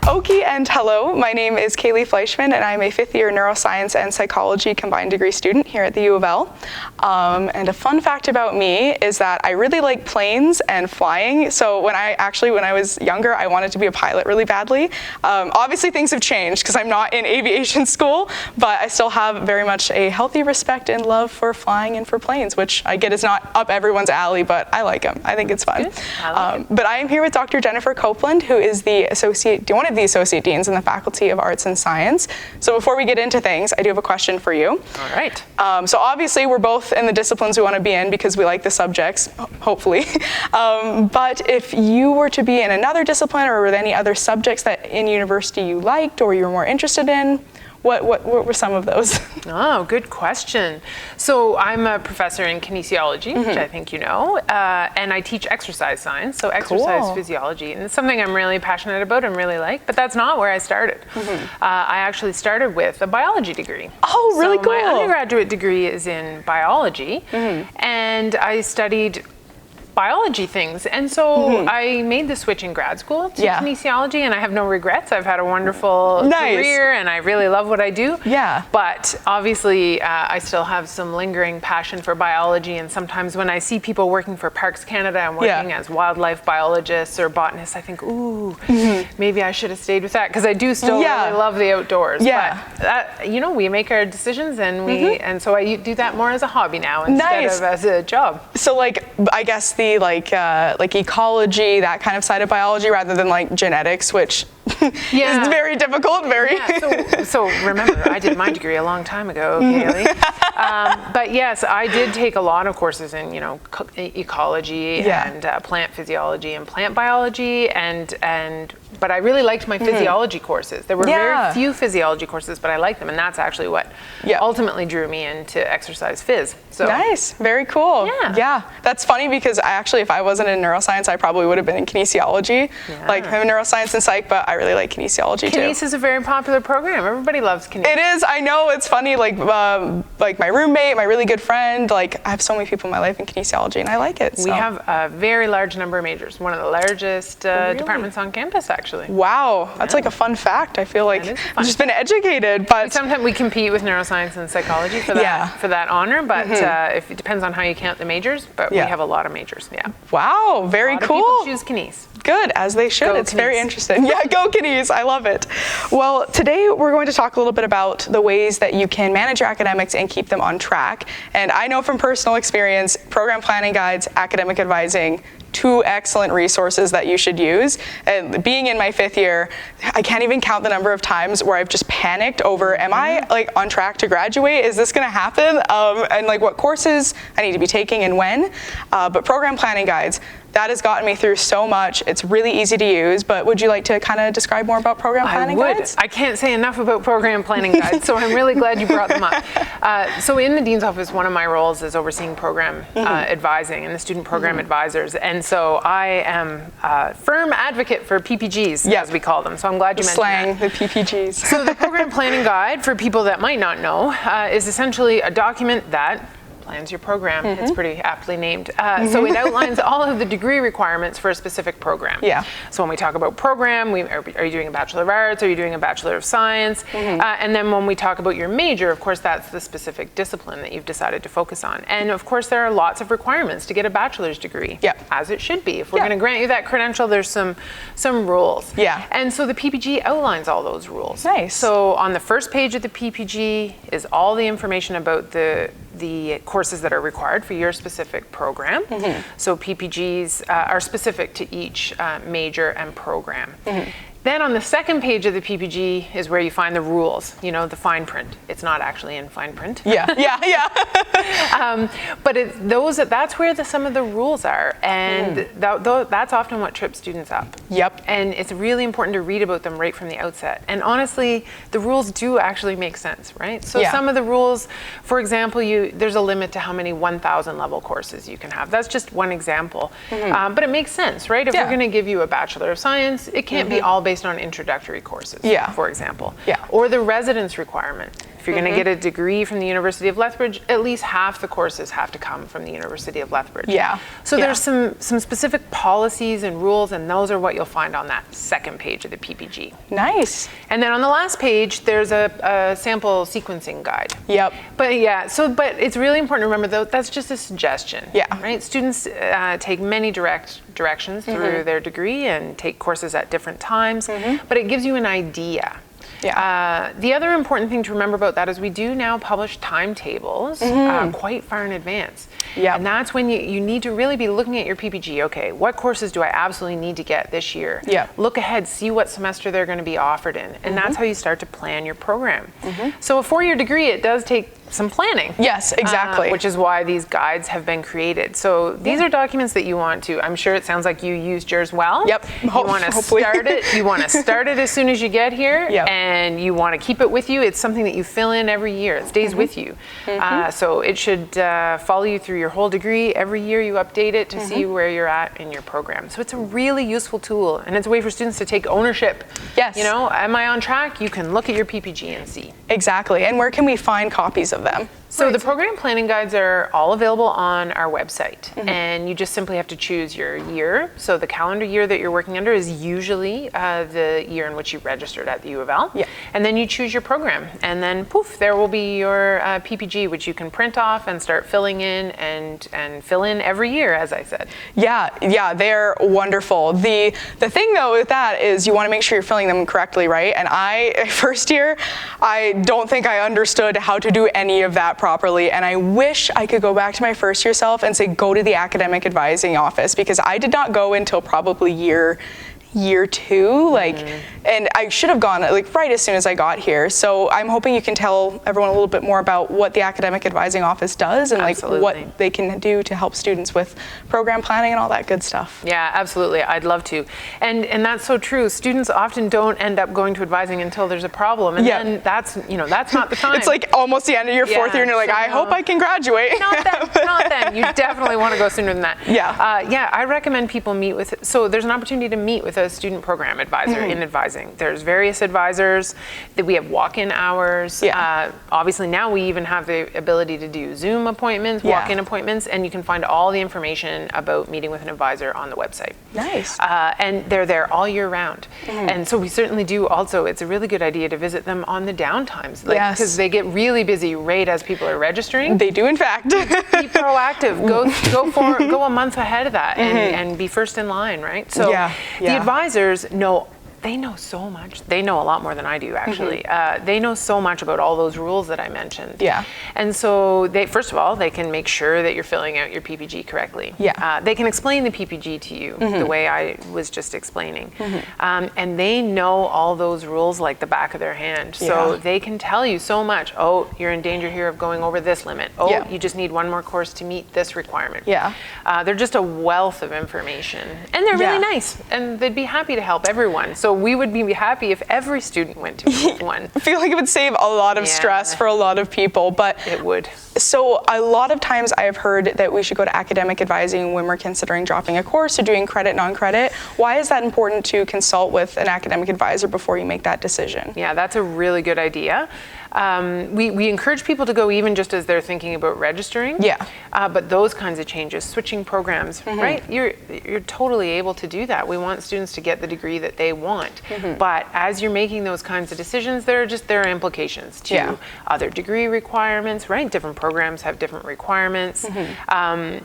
Okie and hello, my name is Kaylee Fleischman and I'm a 5th year neuroscience and psychology combined degree student here at the U of L. And a fun fact about me is that I really like planes and flying. So when I was younger, I wanted to be a pilot really badly. Obviously things have changed because I'm not in aviation school, but I still have very much a healthy respect and love for flying and for planes, which I get is not up everyone's alley, but I like them. I think it's fun. But I am here with Dr. Jennifer Copeland, who is one of the associate deans in the Faculty of Arts and Science. So before we get into things, I do have a question for you. All right. So obviously we're both in the disciplines we want to be in because we like the subjects, hopefully. But if you were to be in another discipline or with any other subjects that in university you liked or you were more interested in, what were some of those? Oh, good question. So I'm a professor in kinesiology, which I think you know, and I teach exercise science, so exercise physiology. And it's something I'm really passionate about and really like, but that's not where I started. I actually started with a biology degree. Oh, really cool. My undergraduate degree is in biology, and I studied biology things, and so I made the switch in grad school to kinesiology, and I have no regrets. I've had a wonderful career and I really love what I do. But obviously I still have some lingering passion for biology, and sometimes when I see people working for Parks Canada and working as wildlife biologists or botanists, I think, ooh, maybe I should have stayed with that, because I do still really love the outdoors. But that, you know, we make our decisions, and and so I do that more as a hobby now instead of as a job. So like, I guess the like ecology, that kind of side of biology, rather than like genetics, which is very difficult. So remember, I did my degree a long time ago, Kaylee. But yes, I did take a lot of courses in, you know, ecology and plant physiology and plant biology, but I really liked my physiology courses. There were very few physiology courses, but I liked them, and that's actually what ultimately drew me into exercise phys. So nice, very cool. Yeah, that's funny because if I wasn't in neuroscience, I probably would have been in kinesiology. Like I'm in neuroscience and psych, but I really like kinesiology too. Kines is a very popular program. Everybody loves kines. It is. I know. It's funny. Like my roommate, my really good friend. Like I have so many people in my life in kinesiology, and I like it. So. We have a very large number of majors. One of the largest departments on campus, actually. Wow, that's like a fun fact. I feel like I've just been educated, but sometimes we compete with neuroscience and psychology for that honor. But if it depends on how you count the majors. But we have a lot of majors. Wow, very cool. A lot of people choose kines. Good, as they should. It's very interesting. Yeah, go kines. I love it. Well, today we're going to talk a little bit about the ways that you can manage your academics and keep them on track. And I know from personal experience, program planning guides, academic advising, 2 excellent resources that you should use. And being in my 5th year, I can't even count the number of times where I've just panicked over, am I like on track to graduate? Is this gonna happen? And like what courses I need to be taking and when. But program planning guides, that has gotten me through so much. It's really easy to use, but would you like to kind of describe more about program planning guides? I can't say enough about program planning guides, so I'm really glad you brought them up. So in the Dean's Office, one of my roles is overseeing program advising and the student program advisors. And so I am a firm advocate for PPGs, as we call them. So I'm glad you mentioned that. The PPGs. So the program planning guide, for people that might not know, is essentially a document that plans your program. It's pretty aptly named. So it outlines all of the degree requirements for a specific program. So when we talk about program, are you doing a Bachelor of Arts? Are you doing a Bachelor of Science? And then when we talk about your major, of course, that's the specific discipline that you've decided to focus on. And of course, there are lots of requirements to get a bachelor's degree, as it should be. If we're going to grant you that credential, there's some rules. And so the PPG outlines all those rules. Nice. So on the first page of the PPG is all the information about the courses that are required for your specific program. So PPGs are specific to each major and program. Then on the second page of the PPG is where you find the rules, you know, the fine print. It's not actually in fine print. But that's where some of the rules are, and that's often what trips students up. And it's really important to read about them right from the outset. And honestly, the rules do actually make sense, right? So some of the rules, for example, there's a limit to how many 1,000 level courses you can have. That's just one example. But it makes sense, right? If we're going to give you a Bachelor of Science, it can't be all based on introductory courses, Yeah. for example. Yeah. Or the residence requirement. If you're going to get a degree from the University of Lethbridge, at least half the courses have to come from the University of Lethbridge. Yeah. So Yeah. there's some specific policies and rules, and those are what you'll find on that second page of the PPG. Nice. And then on the last page, there's a sample sequencing guide. Yep. But but it's really important to remember, though, that's just a suggestion. Yeah. Right? Students take many directions through their degree and take courses at different times, but it gives you an idea. Yeah. The other important thing to remember about that is we do now publish timetables quite far in advance. Yep. And that's when you need to really be looking at your PPG. Okay, what courses do I absolutely need to get this year? Yep. Look ahead, see what semester they're going to be offered in. And that's how you start to plan your program. So a 4-year degree, it does take some planning. Yes, exactly. Which is why these guides have been created. So these are documents that you want to, I'm sure it sounds like you used yours well. Yep. You want to Hopefully. start it. You want to start it as soon as you get here. Yep. And you want to keep it with you. It's something that you fill in every year. It stays with you. So it should follow you through your whole degree. Every year you update it to see where you're at in your program. So it's a really useful tool, and it's a way for students to take ownership. Yes. You know, am I on track? You can look at your PPG and see. Exactly. And where can we find copies of them? So the program planning guides are all available on our website, and you just simply have to choose your year. So the calendar year that you're working under is usually the year in which you registered at the U of L. Yeah. And then you choose your program, and then poof, there will be your PPG, which you can print off and start filling in and fill in every year, as I said. Yeah, they're wonderful. The thing though with that is you want to make sure you're filling them correctly, right? And first year, I don't think I understood how to do any of that properly, and I wish I could go back to my first year self and say go to the academic advising office, because I did not go until probably year 2, and I should have gone right as soon as I got here. So I'm hoping you can tell everyone a little bit more about what the academic advising office does and Absolutely. what they can do to help students with program planning and all that good stuff. Yeah, absolutely. I'd love to. And that's so true. Students often don't end up going to advising until there's a problem, and then that's not the time. It's like almost the end of your 4th year and you're like, so I hope I can graduate. Not then. You definitely want to go sooner than that. Yeah. I recommend people meet with, so there's an opportunity to meet with a student program advisor in advising. There's various advisors that we have walk-in hours. Yeah. Obviously now we even have the ability to do Zoom appointments, walk-in appointments, and you can find all the information about meeting with an advisor on the website. Nice. And they're there all year round. And so we certainly do also, it's a really good idea to visit them on the downtimes, because they get really busy right as people are registering. They do, in fact. Be proactive. Go a month ahead of that and be first in line, right? So the advisors know so much. They know a lot more than I do, actually. They know so much about all those rules that I mentioned. Yeah. And so first of all, they can make sure that you're filling out your PPG correctly. Yeah. They can explain the PPG to you the way I was just explaining. And they know all those rules like the back of their hand. So they can tell you so much. Oh, you're in danger here of going over this limit. Oh, you just need one more course to meet this requirement. Yeah. They're just a wealth of information. And they're really nice. And they'd be happy to help everyone. So we would be happy if every student went to one. I feel like it would save a lot of stress for a lot of people, but it would. So a lot of times I have heard that we should go to academic advising when we're considering dropping a course or doing credit, non-credit. Why is that important to consult with an academic advisor before you make that decision? Yeah, that's a really good idea. We encourage people to go even just as they're thinking about registering. Yeah. But those kinds of changes, switching programs, right? You're totally able to do that. We want students to get the degree that they want. But as you're making those kinds of decisions, there are implications to other degree requirements, right? Different programs have different requirements. The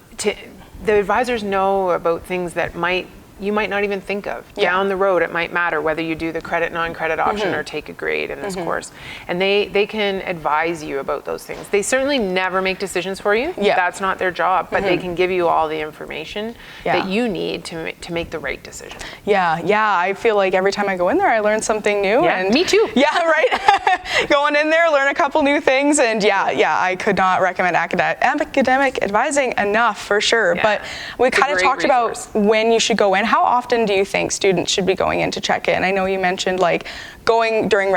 advisors know about things that you might not even think of. Down the road, it might matter whether you do the credit, non-credit option or take a grade in this course. And they can advise you about those things. They certainly never make decisions for you. That's not their job, but they can give you all the information that you need to make the right decision. Yeah, I feel like every time I go in there, I learn something new. Yeah, and me too. Yeah, right? Going in there, learn a couple new things, and I could not recommend academic advising enough, for sure. But we kind of talked about when you should go in. How often do you think students should be going in to check in? I know you mentioned going during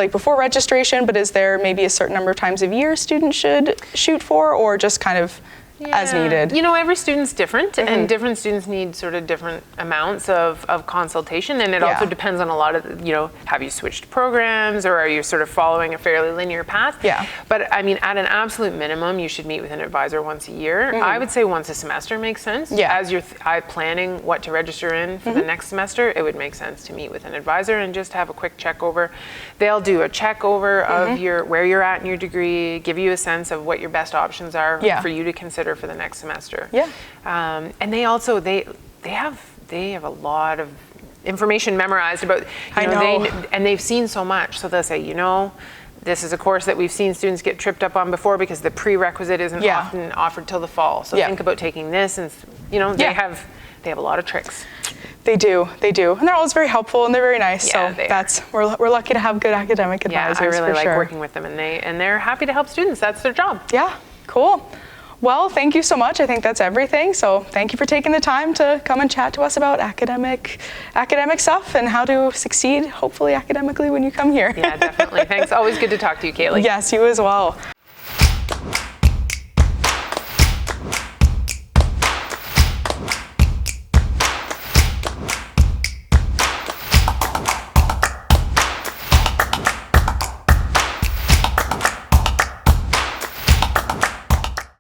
before registration, but is there maybe a certain number of times a year students should shoot for, or just kind of as needed. You know, every student's different, and different students need sort of different amounts of consultation, and it also depends on a lot of, you know, have you switched programs, or are you sort of following a fairly linear path? Yeah. But I mean, at an absolute minimum, you should meet with an advisor once a year. I would say once a semester makes sense. Yeah. As you're planning what to register in for the next semester, it would make sense to meet with an advisor and just have a quick check over. They'll do a check over of where you're at in your degree, give you a sense of what your best options are for you to consider for the next semester. Yeah. And they also they have a lot of information memorized about, you know, and they've seen so much, so they'll say, you know, this is a course that we've seen students get tripped up on before because the prerequisite isn't often offered till the fall. So think about taking this, and you know, they have a lot of tricks. They do, and they're always very helpful and they're very nice. Yeah, so we're lucky to have good academic advisors. Yeah, I really like sure. working with them, and they're happy to help students. That's their job. Yeah, cool. Well, thank you so much. I think that's everything. So thank you for taking the time to come and chat to us about academic stuff and how to succeed, hopefully academically, when you come here. Yeah, definitely. Thanks. Always good to talk to you, Kaylee. Yes, you as well.